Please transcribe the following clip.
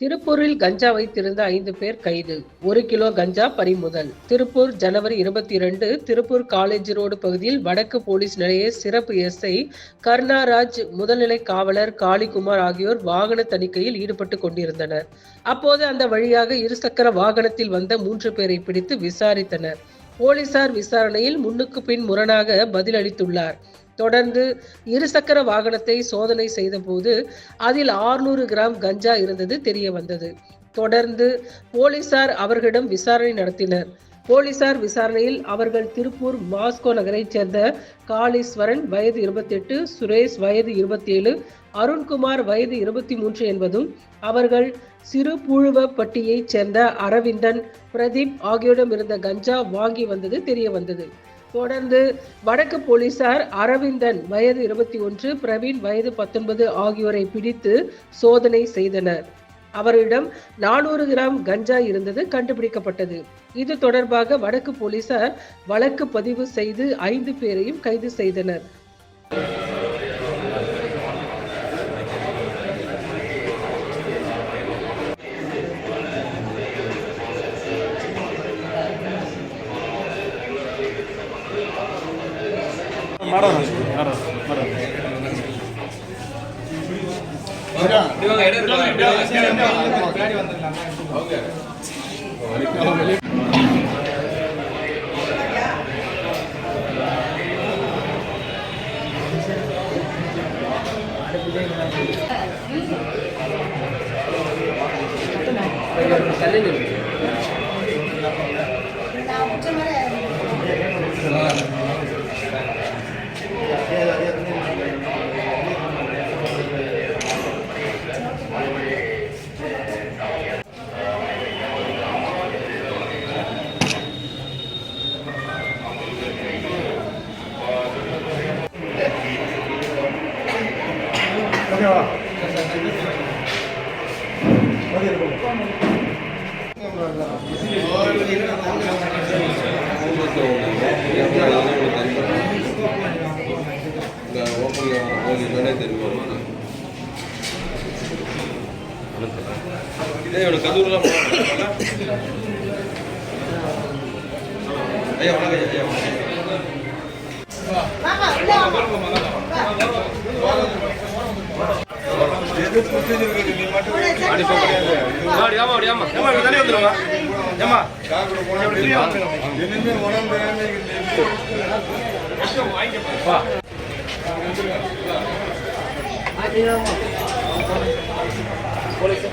திருப்பூரில் கஞ்சா வைத்திருந்த 5 பேர் கைது. 1 கிலோ கஞ்சா பறிமுதல். திருப்பூர் ஜனவரி 22 திருப்பூர் காலேஜ் ரோடு பகுதியில் வடக்கு போலீஸ் நிலைய சிறப்பு எஸ்ஐ கருணாராஜ், முதல்நிலை காவலர் காளிகுமார் ஆகியோர் வாகன தணிக்கையில் ஈடுபட்டு கொண்டிருந்தனர். அப்போது அந்த வழியாக இருசக்கர வாகனத்தில் வந்த 3 பேரை பிடித்து விசாரித்தனர். போலீசார் விசாரணையில் முன்னுக்கு பின் முரணாக பதிலளித்துள்ளார். தொடர்ந்து இருசக்கர வாகனத்தை சோதனை செய்தபோது அதில் 600 கிராம் கஞ்சா இருந்தது தெரிய வந்தது. தொடர்ந்து போலீசார் அவர்களிடம் விசாரணை நடத்தினர். போலீசார் விசாரணையில் அவர்கள் திருப்பூர் மாஸ்கோ நகரைச் சேர்ந்த காளீஸ்வரன் வயது 28, சுரேஷ் வயது 27, அருண்குமார் வயது 23 என்பதும், அவர்கள் சிறுபுழுவப்பட்டியைச் சேர்ந்த அரவிந்தன், பிரதீப் ஆகியோரிடம் இருந்த கஞ்சா வாங்கி வந்தது தெரிய வந்தது. தொடர்ந்து வடக்கு போலீசார் அரவிந்தன் வயது 21, பிரவீன் வயது 19 ஆகியோரை பிடித்து சோதனை செய்தனர். அவரிடம் 400 கிராம் கஞ்சா இருந்தது கண்டுபிடிக்கப்பட்டது. இது தொடர்பாக வடக்கு போலீசார் வழக்கு பதிவு செய்து 5 பேரையும் கைது செய்தனர். போலீஸ்